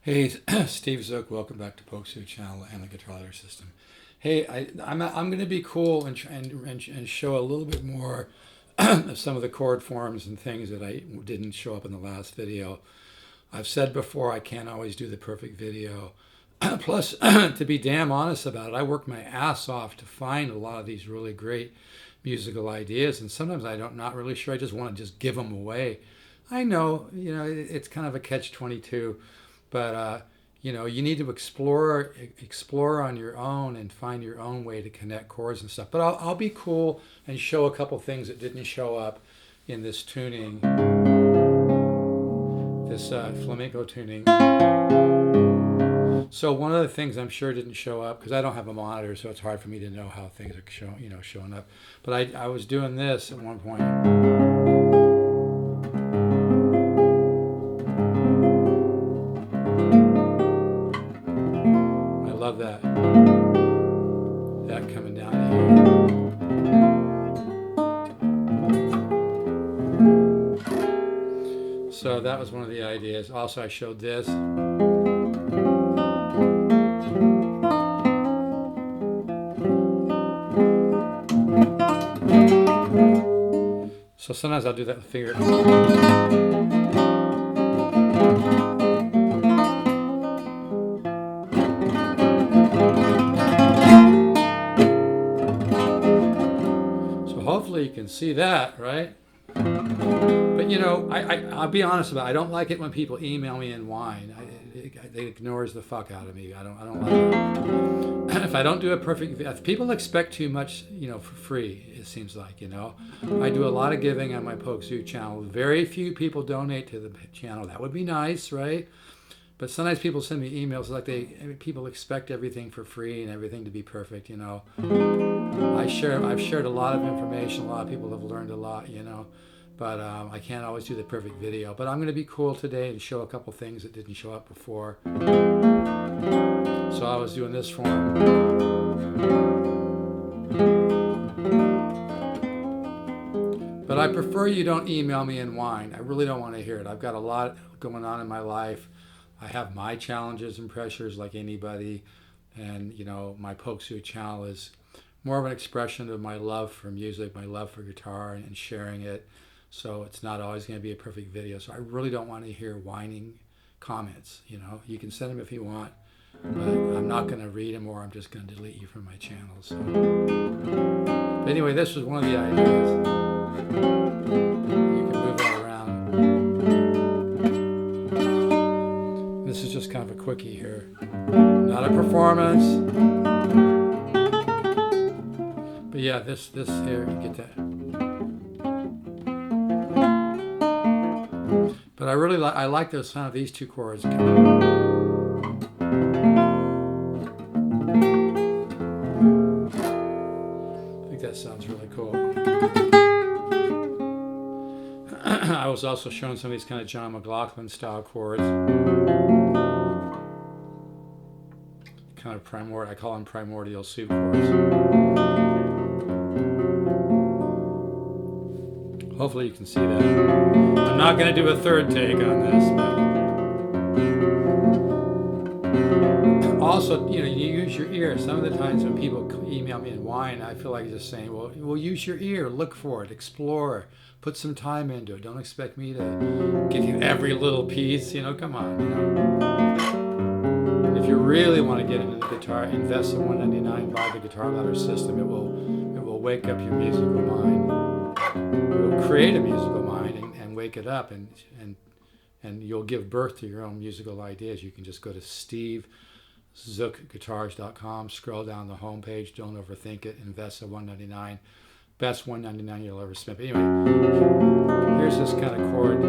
Hey, Steve Zook, welcome back to Pokesoo Channel and the Guitar Ladder System. Hey, I'm going to be cool and show a little bit more of some of the chord forms and things that I didn't show up in the last video. I've said before I can't always do the perfect video. Plus, to be damn honest about it, I work my ass off to find a lot of these really great musical ideas, and sometimes I don't not really sure. I just want to just give them away. I know, it's kind of a catch-22. But you need to explore on your own and find your own way to connect chords and stuff. But I'll be cool and show a couple things that didn't show up in this tuning, this flamenco tuning. So one of the things I'm sure didn't show up because I don't have a monitor, so it's hard for me to know how things are showing up. But I was doing this at one point. Love that coming down here. So that was one of the ideas. Also, I showed this. So sometimes I'll do that with finger. Hopefully you can see that, right? But I'll be honest about it. I don't like it when people email me and whine. It ignores the fuck out of me. I don't like it. If I don't do a perfect, if people expect too much, for free, it seems like, I do a lot of giving on my Pokesoo channel. Very few people donate to the channel. That would be nice, right? But sometimes people send me emails like people expect everything for free and everything to be perfect, I've shared a lot of information. A lot of people have learned a lot, but I can't always do the perfect video. But I'm going to be cool today and show a couple things that didn't show up before. So I was doing this form. But I prefer you don't email me and whine. I really don't want to hear it. I've got a lot going on in my life. I have my challenges and pressures like anybody. And, my Pokesoo channel is more of an expression of my love for music, my love for guitar and sharing it. So it's not always going to be a perfect video. So I really don't want to hear whining comments. You can send them if you want, but I'm not going to read them or I'm just going to delete you from my channel. So, but anyway, this was one of the ideas. You can move that around. This is just kind of a quickie here. Not a performance. But yeah, this here, you get that. But I like the sound of these two chords. I think that sounds really cool. I was also showing some of these kind of John McLaughlin style chords. Kind of primordial, I call them primordial soup chords. Hopefully you can see that. I'm not going to do a third take on this, but also, you use your ear. Some of the times when people email me and whine, I feel like just saying, well, use your ear, look for it, explore, put some time into it. Don't expect me to give you every little piece, come on, If you really want to get into the guitar, invest in $199, buy the Guitar Ladder System. It will wake up your musical mind. It will create a musical mind and wake it up, and you'll give birth to your own musical ideas. You can just go to stevezookguitars.com, scroll down the homepage, don't overthink it, invest at $199. Best $199 you'll ever spend. But anyway, here's this kind of chord.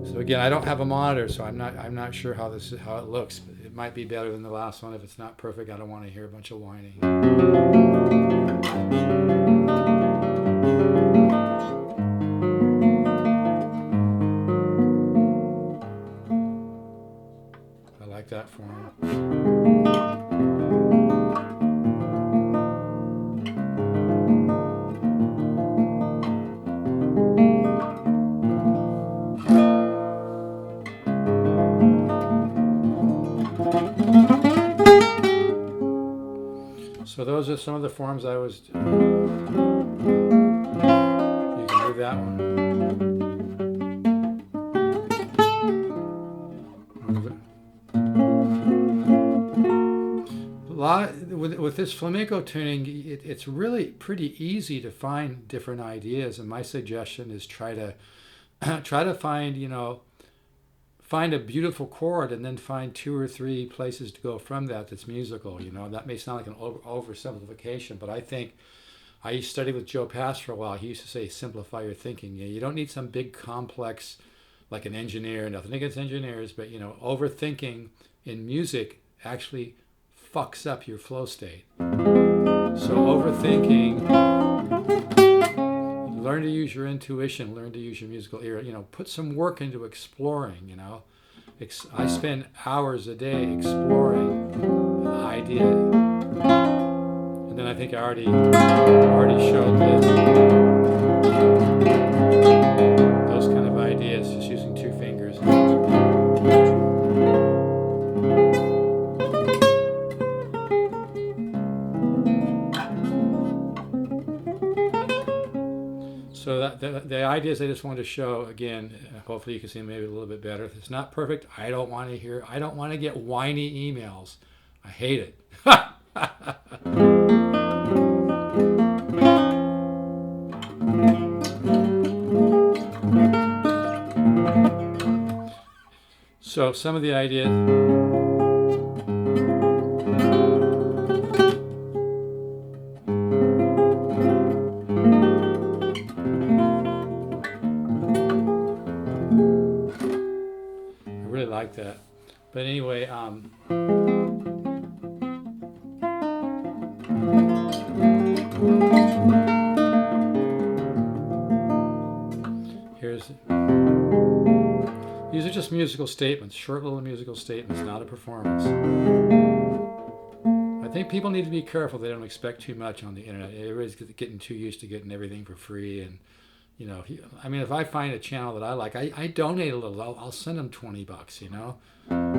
So again, I don't have a monitor, so I'm not sure how it looks. It might be better than the last one. If it's not perfect, I don't want to hear a bunch of whining. I like that form. So those are some of the forms I was. You can do that one. Move it. With this flamenco tuning, it's really pretty easy to find different ideas. And my suggestion is try to find, find a beautiful chord and then find 2 or 3 places to go from that's musical. That may sound like an oversimplification, but I think I used to study with Joe Pass for a while. He used to say, simplify your thinking. You don't need some big complex, like an engineer, nothing against engineers, but overthinking in music actually fucks up your flow state. So overthinking, learn to use your intuition, learn to use your musical ear, put some work into exploring, I spend hours a day exploring an idea. And then I think I already showed this. Those kind of ideas, just using 2 fingers. So the ideas I just wanted to show again. Hopefully you can see them maybe a little bit better. If it's not perfect, I don't want to get whiny emails. I hate it. So some of the ideas. Like that, but anyway, these are just musical statements, short little musical statements, not a performance. I think people need to be careful they don't expect too much on the internet. Everybody's getting too used to getting everything for free, and if I find a channel that I like, I donate a little. I'll send them $20.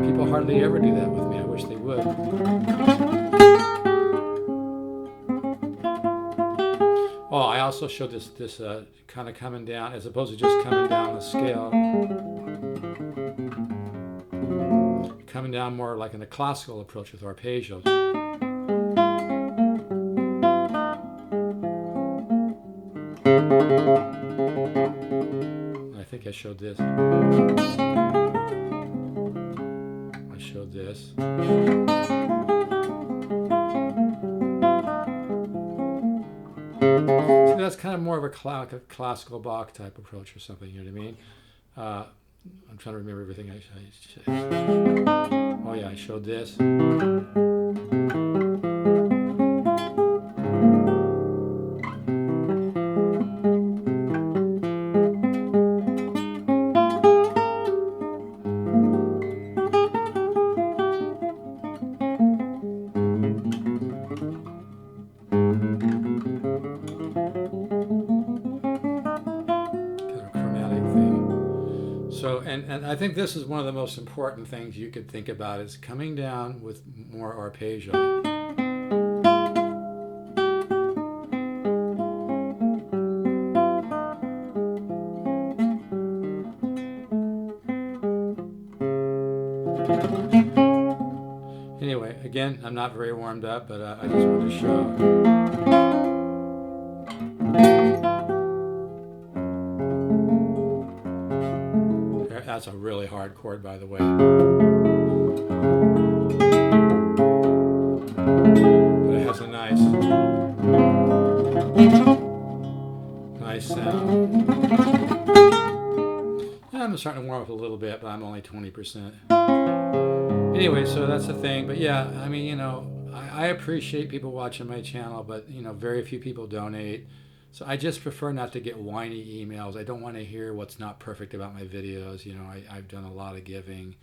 People hardly ever do that with me. I wish they would. Oh, I also showed this kind of coming down, as opposed to just coming down the scale, coming down more like in a classical approach with arpeggios. I think I showed this. I showed this. So that's kind of more of a classical Bach type approach or something, you know what I mean? I'm trying to remember everything I oh yeah, I showed this. So, and I think this is one of the most important things you could think about is coming down with more arpeggio. Anyway, again, I'm not very warmed up, but I just wanted to show. That's a really hard chord, by the way. But it has a nice sound. I'm starting to warm up a little bit, but I'm only 20%. Anyway, so that's the thing. But yeah, I mean, I appreciate people watching my channel, but very few people donate. So I just prefer not to get whiny emails. I don't want to hear what's not perfect about my videos. I've done a lot of giving,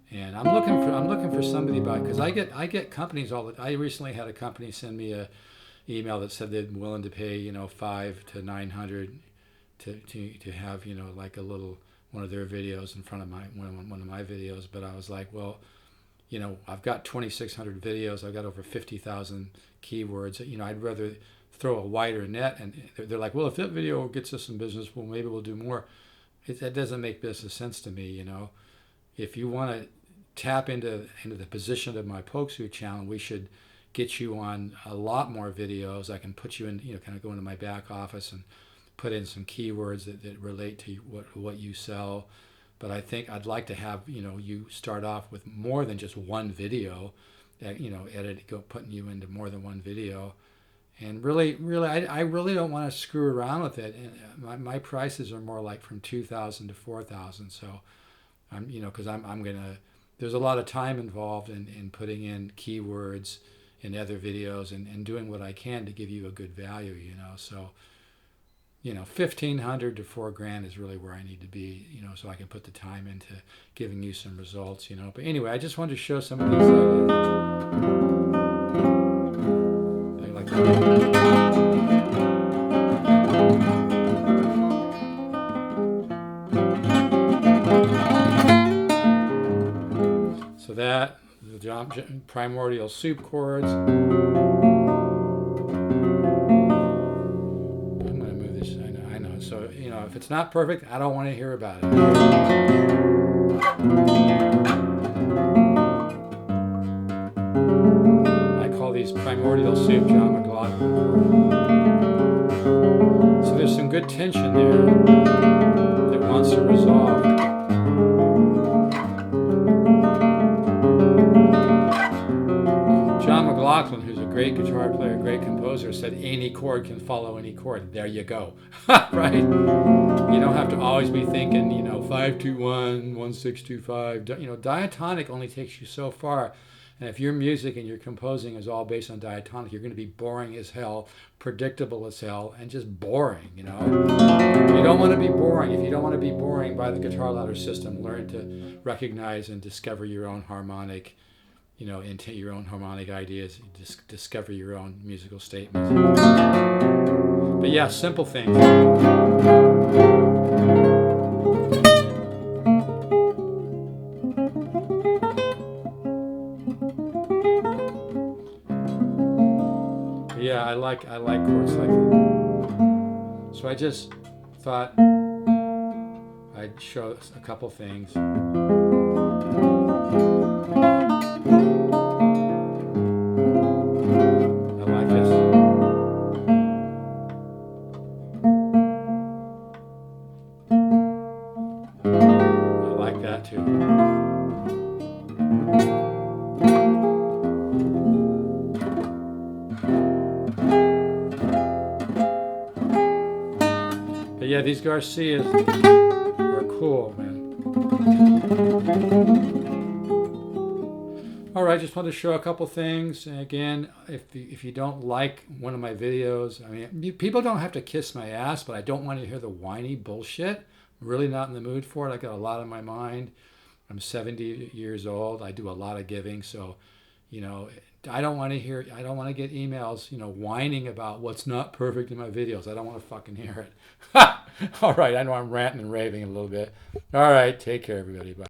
and I'm looking for somebody because I get companies I recently had a company send me a email that said they're willing to pay $500 to $900 to have like a little one of their videos in front of one of my videos. But I was like, well, you know, I've got 2,600 videos. I've got over 50,000 keywords. You know, I'd rather throw a wider net. And they're like, well, if that video gets us some business, well, maybe we'll do more. That doesn't make business sense to me, you know. If you want to tap into the position of my Pokeshoot channel, we should get you on a lot more videos. I can put you in, you know, kind of go into my back office and put in some keywords that relate to what you sell. But I think I'd like to have, you know, you start off with more than just one video, you know, putting you into more than one video. And really, I really don't want to screw around with it. And my prices are more like from 2,000 to 4,000. So I'm, you know, because I'm gonna. There's a lot of time involved in putting in keywords in other videos and doing what I can to give you a good value. You know, so you know, 1,500 to $4,000 is really where I need to be. You know, so I can put the time into giving you some results. You know, but anyway, I just wanted to show some of these. Like so that the primordial soup chords. I'm going to move this. I know. So you know, if it's not perfect, I don't want to hear about it. These primordial soup, John McLaughlin. So there's some good tension there that wants to resolve. John McLaughlin, who's a great guitar player, great composer, said any chord can follow any chord. There you go. Right? You don't have to always be thinking, you know, 5-2-1, 1-6-2-5. You know, diatonic only takes you so far. And if your music and your composing is all based on diatonic, you're going to be boring as hell, predictable as hell, and just boring, you know. You don't want to be boring. If you don't want to be boring by the guitar ladder system, learn to recognize and discover your own harmonic, you know, into your own harmonic ideas, discover your own musical statements. But yeah, simple things. Yeah, I like chords like that. So I just thought I'd show a couple things. I like this. I like that too. But yeah, these Garcias are cool, man. All right, just wanted to show a couple things. And again, if you don't like one of my videos, I mean, people don't have to kiss my ass, but I don't want to hear the whiny bullshit. I'm really not in the mood for it. I got a lot on my mind. I'm 70 years old. I do a lot of giving, so you know, I don't want to get emails, you know, whining about what's not perfect in my videos. I don't want to fucking hear it. All right, I know I'm ranting and raving a little bit. All right, take care, everybody. Bye.